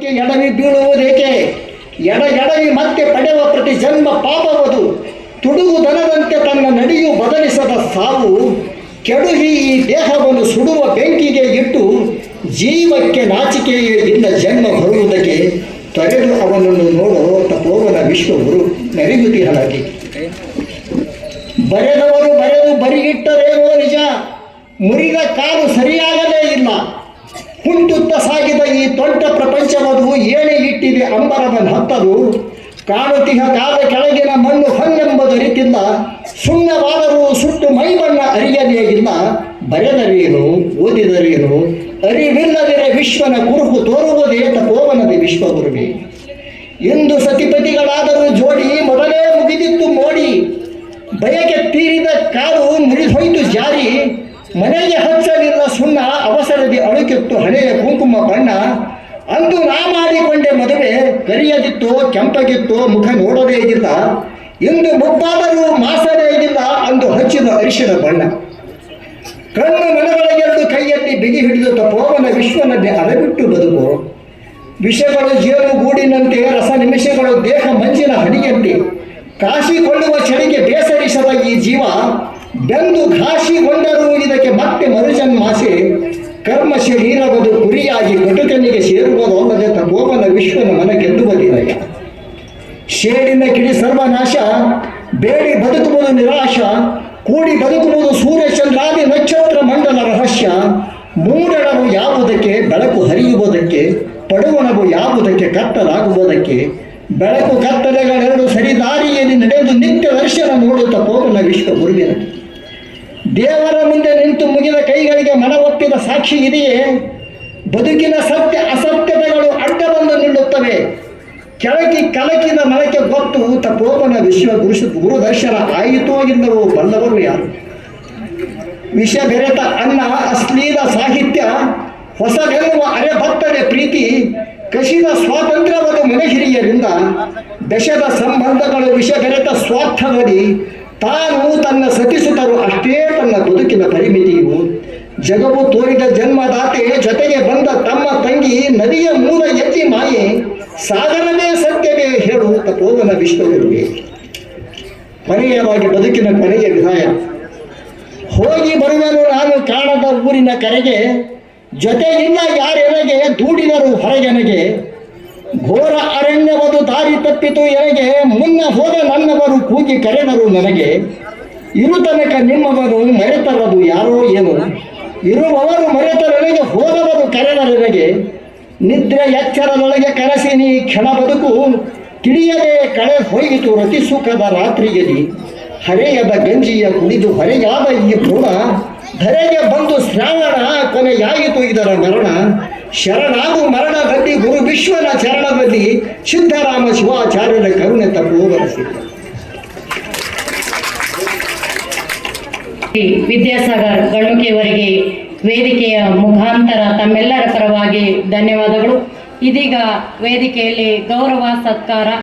ಎಡವಿ ಬೀಳುವುದೇಕೆ? ಎಡವಿ ಮತ್ತೆ ಪಡೆಯುವ ಪ್ರತಿ ಜನ್ಮ ಪಾಪವದು. ತುಡುಗು ದನದಂತೆ ತನ್ನ ನಡೆಯು ಬದಲಿಸದ ಸಾವು. ಕೆಡುಹಿ ಈ ದೇಹವನ್ನು ಸುಡುವ ಬೆಂಕಿಗೆ ಇಟ್ಟು ಜೀವಕ್ಕೆ ನಾಚಿಕೆಯೇ ಇಲ್ಲ ಜನ್ಮ ಬರುವುದಕ್ಕೆ. ತೊರೆದು ಅವನನ್ನು ನೋಡೋ ತಪೋವನ ವಿಶ್ವಗುರು ನೆರೆಯುತ್ತಿರಲಾಗಿ. ಬರೆದವರು ಬರೆದು ಬರಿಗಿಟ್ಟರೇನೋ ನಿಜ, ಮುರಿದ ಕಾಲು ಸರಿಯಾಗಲೇ ಇಲ್ಲ. ಹುಂಟುತ್ತ ಸಾಗಿದ ಈ ದೊಡ್ಡ ಪ್ರಪಂಚವದು ಏಣೆ ಇಟ್ಟಿದೆ ಅಂಬರವನ್ನು ಹತ್ತದು. ಕಾಣುತ್ತಿಹ ಕಾಲ ಕೆಳಗಿನ ಮಣ್ಣು ಹೊನ್ನೆಂಬುದರಿತಿಲ್ಲ. ಸುಣ್ಣವಾದರೂ ಸುಟ್ಟು ಮೈಬಣ್ಣ ಅರಿಯಲೇ ಇಲ್ಲ. ಬರೆದರೇನು ಓದಿದರೇನು ಅರಿವಿಲ್ಲದಿರೆ ವಿಶ್ವನ ಕುರುಹು ತೋರುವುದೇ ತಪೋವನದ ವಿಶ್ವಗುರುವೆ. ಇಂದು ಸತಿಪತಿಗಳಾದರೂ ಜೋಡಿ ಮೊದಲೇ ಮುಗಿದಿತ್ತು ಮೋಡಿ. ಬಯಕೆ ತೀರಿದ ಕಾಲು ಮುರಿದೊಯ್ತು ಜಾರಿ. ಮನೆಗೆ ಹಚ್ಚಲಿಲ್ಲ ಸುಣ್ಣ ಅವಸರದಿ ಅಳುಕಿತ್ತು ಹಣೆಯ ಕುಂಕುಮ ಬಣ್ಣ. ಅಂದು ನಾ ಮಾಡಿಕೊಂಡೆ ಮದುವೆ ಕರಿಯದಿತ್ತು ಕೆಂಪಗಿತ್ತು ಮುಖ ನೋಡದೇ ಇದ್ದಿಲ್ಲ. ಇಂದು ಮುಪ್ಪಾದರೂ ಮಾಸದೇ ಇದ್ದಿಲ್ಲ ಅಂದು ಹಚ್ಚಿದ ಅರಿಶಿನ ಬಣ್ಣ. ಕಣ್ಣು ಮನಗಳಿಗೆರಡು ಕೈಯಲ್ಲಿ ಬಿಗಿ ಹಿಡಿದು ತಪೋವನ ವಿಶ್ವನಲ್ಲಿ ಅಡಬಿಟ್ಟು ಬದುಕು. ವಿಷಗಳು ಜೇನು ಗೂಡಿನಂತೆ ರಸ ನಿಮಿಷಗಳು ದೇಹ ಮಂಜಿನ ಹನಿಯಂತೆ. ಕಾಶಿಕೊಳ್ಳುವ ಚಳಿಗೆ ಬೇಸರಿಸದ ಈ ಜೀವ ಬೆಂದು ಘಾಸಿಗೊಂಡರೂ ಇದಕ್ಕೆ ಮತ್ತೆ ಮರುಜನ್ಮಾಸೆ. ಕರ್ಮ ಶರೀರವದು ಗುರಿಯಾಗಿ ಕಟುಕನಿಗೆ ಸೇರುವುದಲ್ಲದೆ ತಪೋವನ ವಿಶ್ವನ ಮನ ಗೆಲ್ಲುವುದಿಲ್ಲ. ಶೇಡಿನ ಕಿಡಿ ಸರ್ವನಾಶ, ಬೇಡಿ ಬದುಕುವುದು ನಿರಾಶ. ಕೂಡಿ ಬದುಕುವುದು ಸೂರ್ಯ ಚಂದ್ರಾದಿ ನಕ್ಷತ್ರ ಮಂಡಲ ರಹಸ್ಯ. ಮೂಡಣವು ಯಾವುದಕ್ಕೆ ಬೆಳಕು ಹರಿಯುವುದಕ್ಕೆ, ಪಡುವಣವು ಯಾವುದಕ್ಕೆ ಕತ್ತಲಾಗುವುದಕ್ಕೆ. ಬೆಳಕು ಕತ್ತಲೆಗಳೆರಡು ಸರಿದಾರಿಯಲ್ಲಿ ನಡೆದು ನಿತ್ಯ ದರ್ಶನ ನೋಡುತ್ತಾ ತಪೋವನ ವಿಶ್ವ ಗುರುವಿನ ದೇವರ ಮುಂದೆ ನಿಂತು ಮುಗಿದ ಕೈಗಳಿಗೆ ಮನ ಒಪ್ಪಿದ ಸಾಕ್ಷಿ ಇದೆಯೇ? ಬದುಕಿನ ಸತ್ಯ ಅಸತ್ಯತೆಗಳು ಅಡ್ಡ ಬಂದು ನಿಲ್ಲುತ್ತವೆ. ಕಲಕಿದ ಮನಕ್ಕೆ ಗೊತ್ತು ತಪೋವನ ವಿಶ್ವ ಗುರುದರ್ಶನ ಆಯಿತೋ ಇಲ್ಲವೋ ಬಲ್ಲವರು ಯಾರು? ವಿಷ ಬೆರೆತ ಅನ್ನ ಅಶ್ಲೀಲ ಸಾಹಿತ್ಯ, ಹೊಸಗೆಲ್ಲುವ ಅರೆಭತ್ತರೆ ಪ್ರೀತಿ. ಕಸಿದ ಸ್ವಾತಂತ್ರ್ಯವದು ಮನಹಿರಿಯರಿಂದ, ದಶದ ಸಂಬಂಧಗಳು ವಿಷ ಬೆರೆತ ಸ್ವಾರ್ಥದಲ್ಲಿ. ತಾನು ತನ್ನ ಸತಿಸುತ್ತರು ಅಷ್ಟೇ ತನ್ನ ಬದುಕಿನ ಪರಿಮಿತಿಯು. ಜಗವು ತೋರಿದ ಜನ್ಮದಾತೆ ಜೊತೆಗೆ ಬಂದ ತಮ್ಮ ತಂಗಿ, ನದಿಯ ಮೂಲ ಎತ್ತಿ ಮಾಯೆ. ಸಾಗರವೇ ಸತ್ಯವೇ ಹೇಳು ತಪೋವನ ವಿಶ್ವಗುರುವೆ. ಕೊನೆಯವಾಗಿ ಬದುಕಿನ ಕೊನೆಯ ವಿಧಾಯ. ಹೋಗಿ ಬರುವನು ನಾನು ಕಾಣದ ಊರಿನ ಕರೆಗೆ. ಜೊತೆಗಿಲ್ಲ ಯಾರೆನಗೆ ದೂಡಿದರು ಹೊರಗೆನಗೆ. ಘೋರ ಅರಣ್ಯವದು ದಾರಿ ತಪ್ಪಿತು ಎನಗೆ. ಮುನ್ನ ಹೋದ ನನ್ನವರು ಕೂಗಿ ಕರೆದರು ನನಗೆ. ಇರು ತನಕ ನಿಮ್ಮವರು ಮರೆತರದು ಯಾರೋ ಏನು. ಇರುವವರು ಮರೆತರನಿಗೆ ಹೋದವರು ಕರೆದರೆನಗೆ. ನಿದ್ರೆ ಎಚ್ಚರದೊಳಗೆ ಕನಸಿನಿ ಕ್ಷಣ ಬದುಕು. ತಿಳಿಯದೆ ಕಳೆ ಹೋಯಿತು ರತಿ ಸುಖದ ರಾತ್ರಿಯಲ್ಲಿ. ಹರೆಯದ ಗಂಜಿಯ ಕುಡಿದು ಹೊರೆಯಾದ ಈ ಪೂರ್ಣ. ಧರೆಗೆ ಬಂದು ಶ್ರಾವಣ ಕೊನೆಯಾಯಿತು ಇದರ ಮರಣ. ಶರಣಾಗು ಮರಣದಲ್ಲಿ ಗುರು ವಿಶ್ವನ ಚರಣದಲ್ಲಿ. ಸಿದ್ಧರಾಮ ಶಿವಾಚಾರ್ಯರ ಕರುಣೆ ತಪೋವನಸಿ. ವಿದ್ಯಾಸಾಗರ್ ಗಂಡುಕೆಯವರಿಗೆ ವೇದಿಕೆಯ ಮುಖಾಂತರ ತಮ್ಮೆಲ್ಲರ ಪರವಾಗಿ ಧನ್ಯವಾದಗಳು. ಇದೀಗ ವೇದಿಕೆಯಲ್ಲಿ ಗೌರವ ಸತ್ಕಾರ